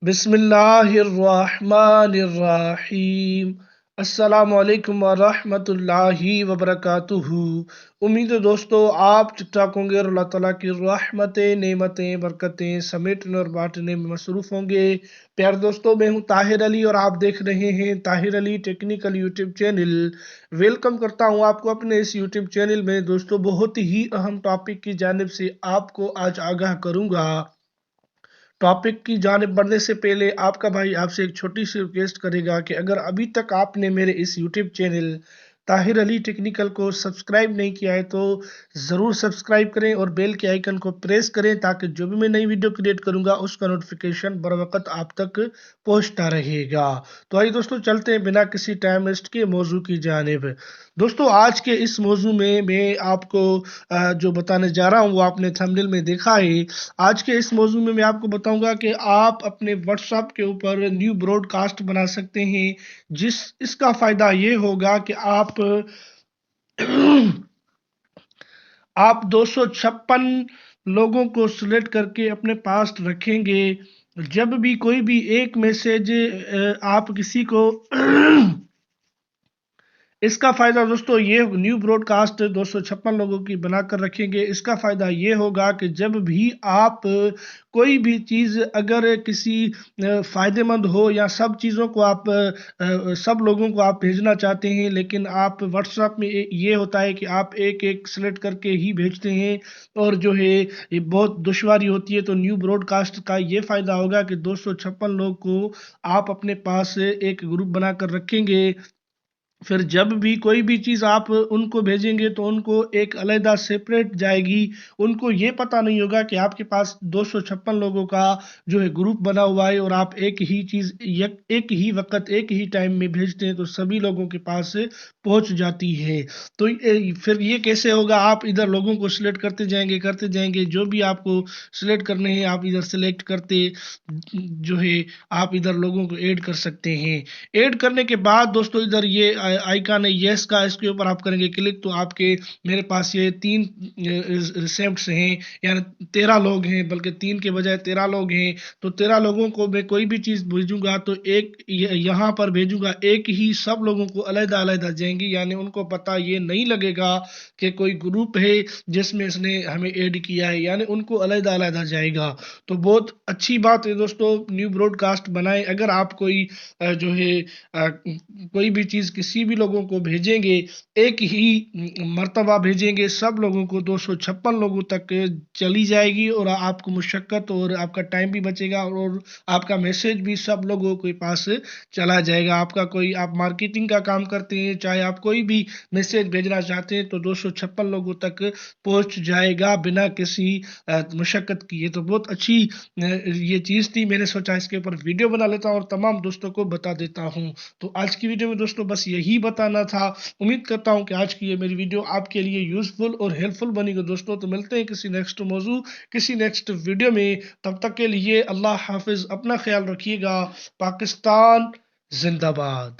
بسم اللہ الرحمن الرحیم۔ السلام علیکم ورحمۃ اللہ وبرکاتہ۔ امید ہے دوستو آپ ٹھیک ٹھاک ہوں گے اور اللہ تعالیٰ کی رحمتیں، نعمتیں، برکتیں سمیٹنے اور بانٹنے میں مصروف ہوں گے۔ پیار دوستو، میں ہوں طاہر علی اور آپ دیکھ رہے ہیں طاہر علی ٹیکنیکل یوٹیوب چینل۔ ویلکم کرتا ہوں آپ کو اپنے اس یوٹیوب چینل میں۔ دوستو، بہت ہی اہم ٹاپک کی جانب سے آپ کو آج آگاہ کروں گا۔ ٹاپک کی جانب بڑھنے سے پہلے آپ کا بھائی آپ سے ایک چھوٹی سی ریکویسٹ کرے گا کہ اگر ابھی تک آپ نے میرے اس یوٹیوب چینل طاہر علی ٹیکنیکل کو سبسکرائب نہیں کیا ہے تو ضرور سبسکرائب کریں اور بیل کے آئیکن کو پریس کریں تاکہ جو بھی میں نئی ویڈیو کریٹ کروں گا اس کا نوٹیفیکیشن بر وقت آپ تک پہنچتا رہے گا۔ تو آئیے دوستو چلتے ہیں بنا کسی ٹائم ویسٹ کے موضوع کی جانب۔ دوستو، آج کے اس موضوع میں آپ کو جو بتانے جا رہا ہوں وہ آپ نے تھمبنیل میں دیکھا ہے۔ آج کے اس موضوع میں آپ کو بتاؤں گا کہ آپ اپنے واٹس ایپ کے اوپر نیو براڈ کاسٹ بنا سکتے ہیں۔ اس کا فائدہ یہ ہوگا کہ آپ 256 لوگوں کو سلیکٹ کر کے اپنے پاس رکھیں گے۔ جب بھی کوئی بھی ایک میسج آپ کسی کو اس کا فائدہ دوستو یہ نیو براڈ کاسٹ 256 لوگوں کی بنا کر رکھیں گے۔ اس کا فائدہ یہ ہوگا کہ جب بھی آپ کوئی بھی چیز اگر کسی فائدے مند ہو یا سب چیزوں کو آپ سب لوگوں کو آپ بھیجنا چاہتے ہیں، لیکن آپ واٹس ایپ میں یہ ہوتا ہے کہ آپ ایک ایک سلیکٹ کر کے ہی بھیجتے ہیں اور جو ہے یہ بہت دشواری ہوتی ہے، تو نیو براڈ کاسٹ کا یہ فائدہ ہوگا کہ 256 لوگ کو آپ اپنے پاس ایک گروپ بنا کر رکھیں گے۔ پھر جب بھی کوئی بھی چیز آپ ان کو بھیجیں گے تو ان کو ایک علیحدہ سیپریٹ جائے گی۔ ان کو یہ پتہ نہیں ہوگا کہ آپ کے پاس 256 لوگوں کا جو ہے گروپ بنا ہوا ہے اور آپ ایک ہی چیز ایک ہی وقت ایک ہی ٹائم میں بھیجتے ہیں تو سبھی لوگوں کے پاس پہنچ جاتی ہے۔ تو پھر یہ کیسے ہوگا؟ آپ ادھر لوگوں کو سلیکٹ کرتے جائیں گے، جو بھی آپ کو سلیکٹ کرنے ہیں آپ ادھر سلیکٹ کرتے جو ہے آپ ادھر لوگوں کو ایڈ کر سکتے ہیں۔ ایڈ کرنے کے بعد دوستو ادھر یہ آئیکن ہے یس کا، اس کے اوپر آپ کریں گے کلک تو آپ کے میرے پاس یہ 3 ریسیپٹس ہیں، یعنی 13 لوگ ہیں، بلکہ 3 کے بجائے 13 لوگ ہیں۔ تو 13 لوگوں کو میں کوئی بھی چیز بھیجوں گا تو ایک یہاں پر بھیجوں گا، ایک ہی سب لوگوں کو علیحدہ علیحدہ جائیں گی، یعنی ان کو پتہ یہ نہیں لگے گا کہ کوئی گروپ ہے جس میں اس نے ہمیں ایڈ کیا ہے، یعنی ان کو علیحدہ علیحدہ جائے گا۔ تو بہت اچھی بات ہے دوستو، نیو براڈ کاسٹ بنائیں۔ اگر آپ کوئی جو ہے کوئی بھی چیز کسی بھی لوگوں کو بھیجیں گے، ایک ہی مرتبہ بھیجیں گے، سب لوگوں کو 256 لوگوں تک چلی جائے گی اور آپ کو مشقت اور آپ کا ٹائم بھی بچے گا اور آپ کا میسج بھی سب لوگوں کے پاس چلا جائے گا۔ آپ مارکیٹنگ کا کام کرتے ہیں، چاہے آپ کوئی بھی میسج بھیجنا چاہتے ہیں تو 256 لوگوں تک پہنچ جائے گا بنا کسی مشقت کی۔ یہ تو بہت اچھی یہ چیز تھی، میں نے سوچا اس کے اوپر ویڈیو بنا لیتا ہوں اور تمام دوستوں کو بتا دیتا ہوں۔ تو آج کی ویڈیو میں دوستوں بس یہی بتانا تھا۔ امید کرتا ہوں کہ آج کی یہ میری ویڈیو آپ کے لیے یوزفل اور ہیلپ فل بنی گی دوستوں۔ تو ملتے ہیں کسی نیکسٹ موضوع کسی نیکسٹ ویڈیو میں، تب تک کے لیے اللہ حافظ، اپنا خیال رکھیے گا۔ پاکستان زندہ باد۔